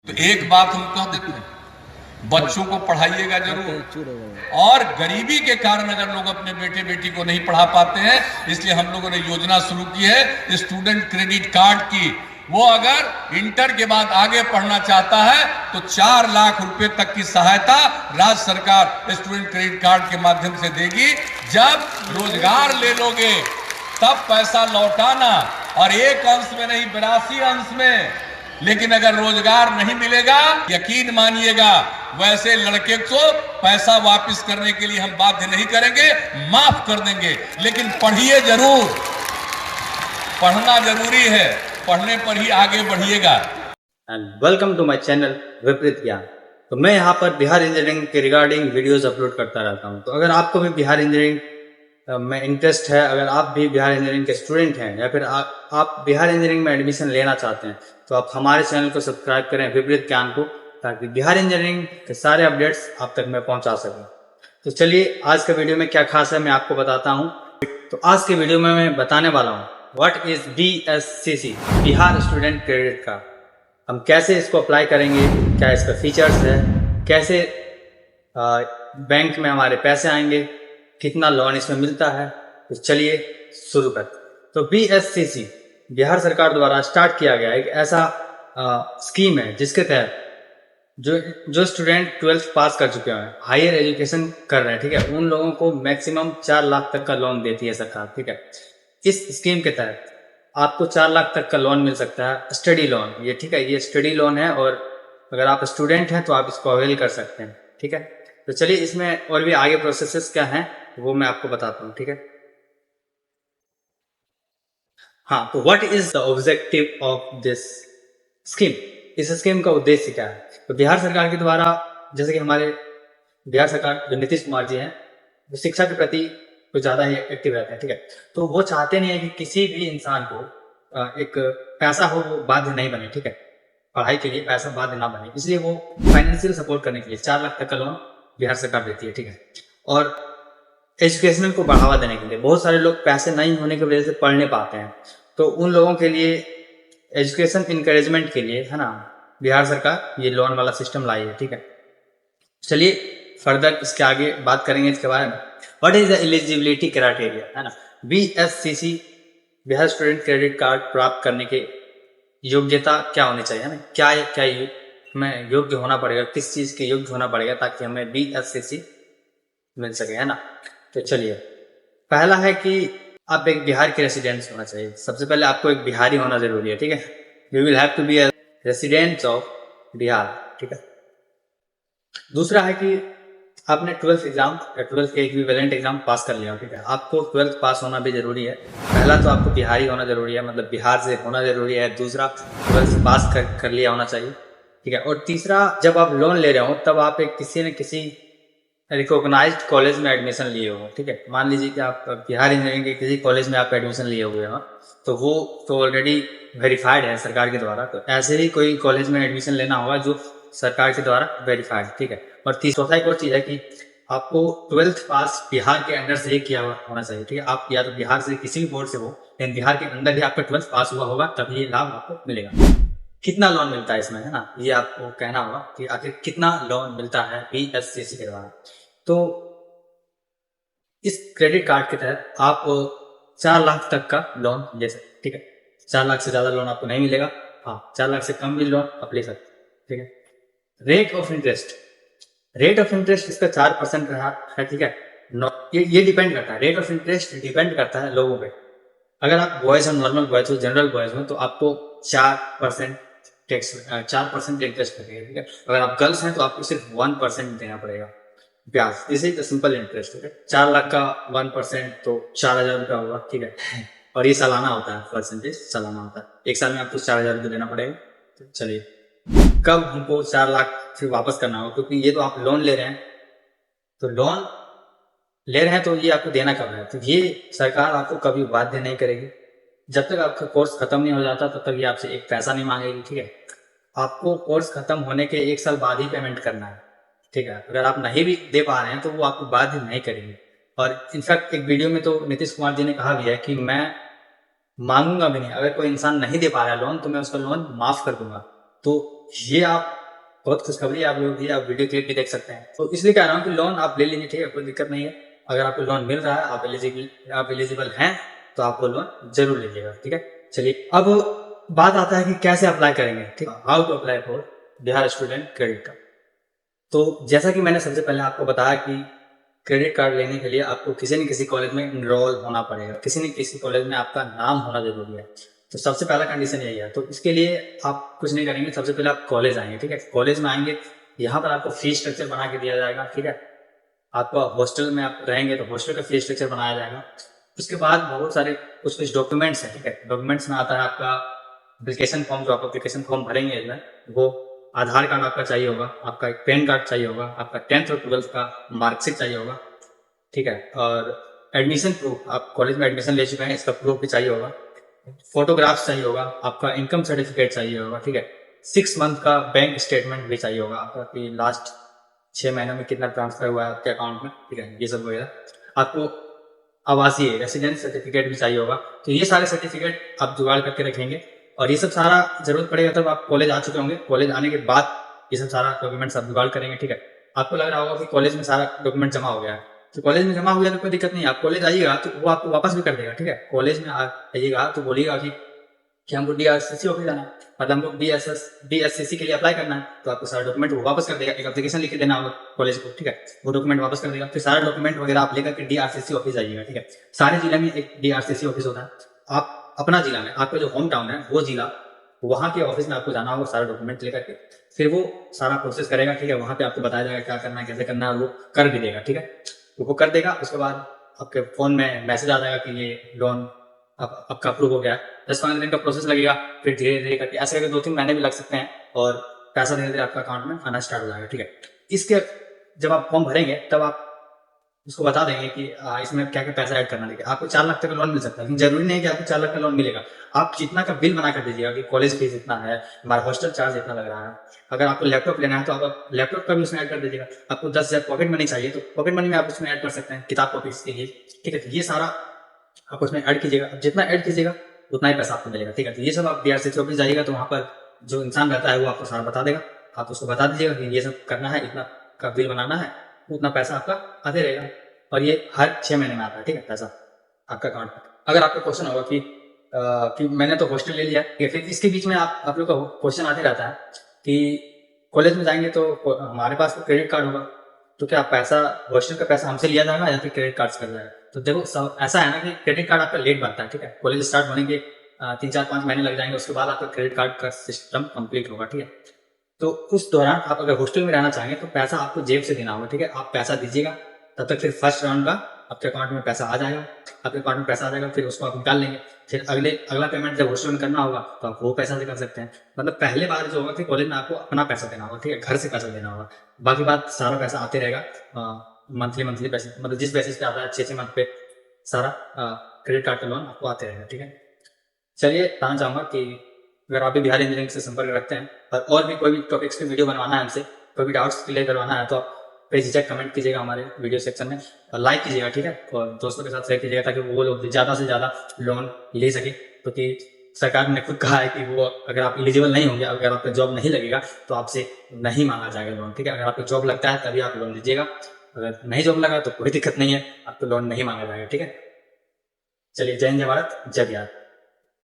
तो एक बात हम कह देते हैं, बच्चों को पढ़ाइएगा जरूर। और गरीबी के कारण अगर लोग अपने बेटे बेटी को नहीं पढ़ा पाते हैं, इसलिए हम लोगों ने योजना शुरू की है स्टूडेंट क्रेडिट कार्ड की। वो अगर इंटर के बाद आगे पढ़ना चाहता है तो 4 लाख रुपए तक की सहायता राज्य सरकार स्टूडेंट क्रेडिट कार्ड के माध्यम से देगी। जब रोजगार ले लोगे तब पैसा लौटाना, और एक अंश में नहीं 82 अंश में। लेकिन अगर रोजगार नहीं मिलेगा, यकीन मानिएगा वैसे लड़के को पैसा वापस करने के लिए हम बाध्य नहीं करेंगे, माफ कर देंगे। लेकिन पढ़िए जरूर, पढ़ना जरूरी है, पढ़ने पर ही आगे बढ़िएगा। And welcome to my channel Viparit Gyan. तो मैं यहाँ पर बिहार इंजीनियरिंग के रिगार्डिंग वीडियोस अपलोड करता रहता हूँ। तो अगर आपको भी बिहार इंजीनियरिंग में इंटरेस्ट है, अगर आप भी बिहार इंजीनियरिंग के स्टूडेंट हैं या फिर आप बिहार इंजीनियरिंग में एडमिशन लेना चाहते हैं, तो आप हमारे चैनल को सब्सक्राइब करें विपरीत ज्ञान को, ताकि बिहार इंजीनियरिंग के सारे अपडेट्स आप तक मैं पहुंचा सकूं। तो चलिए आज के वीडियो में क्या खास है मैं आपको बताता हूं। तो आज के वीडियो में मैं बताने वाला हूं what is BSCC, Bihar student credit card. हम कैसे इसको अप्लाई करेंगे, क्या इसका फीचर्स है, कैसे बैंक में हमारे पैसे आएंगे, कितना लोन इसमें मिलता है। तो चलिए शुरू करते हैं। तो BSCC बिहार सरकार द्वारा स्टार्ट किया गया एक ऐसा स्कीम है जिसके तहत जो स्टूडेंट 12th पास कर चुके हैं, हायर एजुकेशन कर रहे हैं, ठीक है, उन लोगों को मैक्सिमम 4 लाख तक का लोन देती है सरकार, ठीक है। इस स्कीम के तहत आपको 4 लाख तक का लोन मिल सकता है, स्टडी लोन, ये ठीक है, ये स्टडी लोन है। और अगर आप स्टूडेंट हैं तो आप इसको अवेल कर सकते हैं, ठीक है। तो चलिए इसमें और भी आगे प्रोसेसेस क्या हैं वो मैं आपको बताता हूँ, ठीक है। हाँ, तो what is the objective of this scheme, इस स्कीम का उद्देश्य क्या है। तो बिहार सरकार के द्वारा, जैसे कि हमारे बिहार सरकार जो नीतीश कुमार जी हैं, वो शिक्षा के प्रति कुछ ज्यादा ही एक्टिव रहते हैं, ठीक है। तो वो चाहते नहीं है कि किसी भी इंसान को एक पैसा हो वो बाध्य नहीं बने, ठीक है, पढ़ाई के लिए पैसा बाध्य ना बने, इसलिए वो फाइनेंशियल सपोर्ट करने के लिए 4 लाख तक का लोन बिहार सरकार देती है, ठीक है। और एजुकेशनल को बढ़ावा देने के लिए बहुत सारे लोग पैसे नहीं होने की वजह से पढ़ नहीं पाते हैं, तो उन लोगों के लिए एजुकेशन इंकरेजमेंट के लिए, है ना, बिहार सरकार ये लोन वाला सिस्टम लाई है, ठीक है। चलिए फर्दर इसके आगे बात करेंगे इसके बारे में। What is the eligibility criteria, है ना। BSCC Bihar student credit card प्राप्त करने के योग्यता क्या होनी चाहिए, है ना, क्या हमें योग्य होना पड़ेगा, किस चीज के योग्य होना पड़ेगा ताकि हमें BSCC मिल सके, है ना। तो चलिए पहला है कि आप एक बिहार के रेसिडेंट्स होना चाहिए। सबसे पहले आपको एक बिहारी होना जरूरी है, ठीक है। You will have to be a resident of Bihar, ठीक है। दूसरा है कि आपने 12th एग्जाम या 12th के इक्विवेलेंट एग्जाम पास कर लिया, ठीक है। आपको 12th पास होना भी जरूरी है। पहला तो आपको बिहारी होना जरूरी है, मतलब बिहार से होना जरूरी है। दूसरा 12th पास कर लिया होना चाहिए, ठीक है। और तीसरा, जब आप लोन ले रहे हो तब आप एक किसी न किसी रिकॉग्नाइज्ड कॉलेज में एडमिशन लिए हो, ठीक है। मान लीजिए कि आप बिहार इंजीनियरिंग के किसी कॉलेज में आप एडमिशन लिए हुए हो, तो वो तो ऑलरेडी वेरीफाइड है सरकार के द्वारा। तो ऐसे ही कोई कॉलेज में एडमिशन लेना होगा जो सरकार के द्वारा वेरीफाइड, ठीक है। और चौथा एक और चीज है कि आपको 12th पास बिहार के अंदर से ही किया होना चाहिए, ठीक है। आप या तो बिहार से किसी भी बोर्ड से हो, लेकिन बिहार के अंदर ही आपका 12th पास हुआ होगा, तभी ये लाभ आपको मिलेगा। कितना लोन मिलता है इसमें, है ना, ये आपको कहना होगा कि आखिर कितना लोन मिलता है BSCC के द्वारा। तो इस क्रेडिट कार्ड के तहत आप 4 लाख तक का लोन ले सकते, ठीक है। 4 लाख से ज्यादा लोन आपको नहीं मिलेगा, हाँ 4 लाख से कम भी लोन आप ले सकते, ठीक है। रेट ऑफ इंटरेस्ट इसका 4% रहा है, ठीक है। ये डिपेंड करता है, रेट ऑफ इंटरेस्ट डिपेंड करता है लोगों पे। अगर आप बॉयज हो, नॉर्मल बॉयज हो, जनरल बॉयज हो, तो आपको 4% इंटरेस्ट लगेगा, ठीक है। अगर आप गर्ल्स हैं तो आपको सिर्फ 1% देना पड़ेगा ब्याज। This is the simple interest, ठीक है। 4 लाख का 1% तो 4,000 रुपया होगा, ठीक है। और ये सालाना होता है, परसेंटेज सालाना होता है। एक साल में आपको 4,000 रुपये देना पड़ेगा। तो चलिए कब हमको 4 लाख फिर वापस करना होगा, क्योंकि ये तो आप लोन ले रहे हैं, तो लोन ले रहे हैं तो ये आपको देना कब है, तो ये सरकार आपको कभी बाध्य नहीं करेगी। जब तक आपका कोर्स खत्म नहीं हो जाता तब तक ये आपसे एक पैसा नहीं मांगेगी, ठीक है। आपको कोर्स खत्म होने के 1 साल बाद ही पेमेंट करना है, ठीक है। अगर आप नहीं भी दे पा रहे हैं तो वो आपको बाध्य नहीं करेंगे। और इनफैक्ट एक वीडियो में तो नीतीश कुमार जी ने कहा भी है कि मैं मांगूंगा भी नहीं, अगर कोई इंसान नहीं दे पा रहा है लोन तो मैं उसका लोन माफ कर दूंगा। तो ये आप बहुत खुशखबरी है आप लोगों की, आप वीडियो क्लिप भी देख सकते हैं। तो इसलिए कह रहा हूँ कि लोन आप ले लीजिए, ठीक है, कोई दिक्कत नहीं है। अगर आपको लोन मिल रहा है, आप एलिजिबल हैं, तो आप वो लोन जरूर लीजिएगा, ठीक है। चलिए अब बात आता है कि कैसे अप्लाई करेंगे, ठीक है, how to apply for Bihar student credit card. तो जैसा कि मैंने सबसे पहले आपको बताया कि क्रेडिट कार्ड लेने के लिए आपको किसी न किसी कॉलेज में इनरोल होना पड़ेगा, किसी न किसी कॉलेज में आपका नाम होना जरूरी है। तो सबसे पहला कंडीशन यही है। तो इसके लिए आप कुछ नहीं करेंगे, सबसे पहले आप कॉलेज आएंगे, ठीक है। कॉलेज में आएंगे, यहाँ पर आपको फी स्ट्रक्चर बना के दिया जाएगा, ठीक है। आपका हॉस्टल में आप रहेंगे तो हॉस्टल का फी स्ट्रक्चर बनाया जाएगा। उसके बाद बहुत सारे कुछ डॉक्यूमेंट्स हैं, ठीक है। डॉक्यूमेंट्स में आता है आपका एप्लीकेशन फॉर्म, जो आप एप्लीकेशन फॉर्म भरेंगे इसमें, वो आधार कार्ड आपका चाहिए होगा, आपका एक पैन कार्ड चाहिए होगा, आपका 10th और 12th का मार्कशीट चाहिए होगा, ठीक है। और एडमिशन प्रूफ, आप कॉलेज में एडमिशन ले चुके हैं, इसका प्रूफ भी चाहिए होगा। फोटोग्राफ्स चाहिए होगा, आपका इनकम सर्टिफिकेट चाहिए होगा, ठीक है। 6 मंथ का बैंक स्टेटमेंट भी चाहिए होगा आपका, कि लास्ट 6 महीनों में कितना ट्रांसफर हुआ है आपके अकाउंट में, ठीक है, ये सब वगैरह। आपको आवासीय रेसिडेंस सर्टिफिकेट भी चाहिए होगा। तो ये सारे सर्टिफिकेट आप जुगाड़ करके रखेंगे, और ये सब सारा जरूरत पड़ेगा तब आप कॉलेज आ चुके होंगे। कॉलेज आने के बाद ये सब सारा डॉक्यूमेंट्स आप जुगाड़ करेंगे, ठीक है। आपको लग रहा होगा कि कॉलेज में सारा डॉक्यूमेंट जमा हो गया है, तो कॉलेज में जमा हो गया तो कोई दिक्कत नहीं है, आप कॉलेज आइएगा तो वो आपको वापस भी कर देगा, ठीक है। कॉलेज में आइएगा तो बोलिएगा कि हमको DRCC ऑफिस जाना है, मतलब हमको DSCC के लिए अप्लाई करना है, तो आपको सारा डॉक्यूमेंट वो वापस कर देगा। एक एप्लीकेशन लिख के देना होगा कॉलेज को, ठीक है, वो डॉक्यूमेंट वापस कर देगा। फिर सारा डॉक्यूमेंट वगैरह आप लेकर के DRCC ऑफिस जाइएगा, ठीक है। सारे जिले में एक DRCC ऑफिस होता है। आप अपना जिला में, आपका जो होम टाउन है वो जिला, वहाँ के ऑफिस में आपको जाना होगा सारा डॉक्यूमेंट लेकर के, फिर वो सारा प्रोसेस करेगा, ठीक है। वहाँ पे आपको बताया जाएगा क्या करना है, कैसे करना है, वो कर भी देगा, ठीक है। तो वो कर देगा, उसके बाद आपके फोन में मैसेज आ जाएगा कि ये लोन आपका अप्रूव हो गया है। 10-15 दिन का प्रोसेस लगेगा, फिर धीरे धीरे करके ऐसे करके 2-3 महीने भी लग सकते हैं, और पैसा धीरे धीरे आपका अकाउंट में आना स्टार्ट हो जाएगा, ठीक है। इसके जब आप फॉर्म भरेंगे तब आप उसको बता देंगे कि इसमें क्या क्या पैसा ऐड करना है। आपको 4 लाख तक का लोन मिल सकता है, लेकिन जरूरी नहीं है कि आपको 4 लाख का लोन मिलेगा। आप जितना का बिल बना कर दीजिएगा कि कॉलेज फीस इतना है, हमारा हॉस्टल चार्ज इतना लग रहा है। अगर आपको लैपटॉप लेना है तो आप लैपटॉप का भी उसमें ऐड कर दीजिएगा। आपको 10,000 पॉकेट मनी चाहिए तो पॉकेट मनी में आप उसमें ऐड कर सकते हैं, किताब कॉपी के लिए, ठीक है। ये सारा आप उसमें ऐड कीजिएगा। जितना ऐड कीजिएगा उतना ही पैसा आपको मिलेगा, ठीक है। तो ये सब आप DRCC ऑफिस जाइएगा तो वहाँ पर जो इंसान रहता है वो आपको सारा बता देगा। आप उसको बता दीजिएगा कि ये सब करना है, इतना का बिल बनाना है, उतना पैसा आपका आते रहेगा, और ये हर 6 महीने में आता है, ठीक है, पैसा आपका अकाउंट में। अगर आपको क्वेश्चन होगा कि मैंने तो हॉस्टल ले लिया, फिर इसके बीच में आप लोग का क्वेश्चन आते रहता है कि कॉलेज में जाएंगे तो हमारे पास तो क्रेडिट कार्ड होगा, तो क्या पैसा हॉस्टल का पैसा हमसे लिया जाएगा या फिर क्रेडिट कार्ड से कर जाएगा। तो देखो सब ऐसा है ना कि क्रेडिट कार्ड आपका लेट बनता है, ठीक है। कॉलेज स्टार्ट होने के 3-4-5 महीने लग जाएंगे, उसके बाद आपका क्रेडिट कार्ड का सिस्टम कंप्लीट होगा, ठीक है। तो उस दौरान आप अगर हॉस्टल में रहना चाहेंगे तो पैसा आपको जेब से देना होगा, ठीक है। आप पैसा दीजिएगा, तब तक फिर फर्स्ट राउंड का आपके अकाउंट में पैसा आ जाएगा, आपके अकाउंट में पैसा आ जाएगा, फिर उसको आप निकाल लेंगे। फिर अगला पेमेंट जब हॉस्टल में करना होगा तो आप वो पैसा से कर सकते हैं। मतलब पहले बार जो होगा कि कॉलेज में आपको अपना पैसा देना होगा, ठीक है, घर से पैसा देना होगा। बाकी बात सारा पैसा आते रहेगा मंथली बेसिस, मतलब जिस बेसिस पे आता है 6 मंथ पे सारा क्रेडिट कार्ड का लोन आपको आते रहेगा, ठीक है। चलिए बताना चाहूँगा कि अगर आप भी बिहार इंजीनियरिंग से संपर्क रखते हैं और भी कोई भी टॉपिक्स पे वीडियो बनवाना है हमसे, कोई भी डाउट्स क्लियर करवाना है, तो आप बेझिझक कमेंट कीजिएगा हमारे वीडियो सेक्शन में, और लाइक कीजिएगा, ठीक है, और दोस्तों के साथ शेयर कीजिएगा ताकि वो लोग ज़्यादा से ज़्यादा लोन ले सके। क्योंकि सरकार ने खुद कहा है कि वो अगर आप एलिजिबल नहीं होंगे, अगर आपका जॉब नहीं लगेगा तो आपसे नहीं मांगा जाएगा लोन, ठीक है। अगर आपको जॉब लगता है तभी आप लोन लीजिएगा, अगर नहीं जॉब लगा तो कोई दिक्कत नहीं है, आपको लोन नहीं मांगा जाएगा, ठीक है। चलिए, जय हिंद, जय भारत, जय बिहार।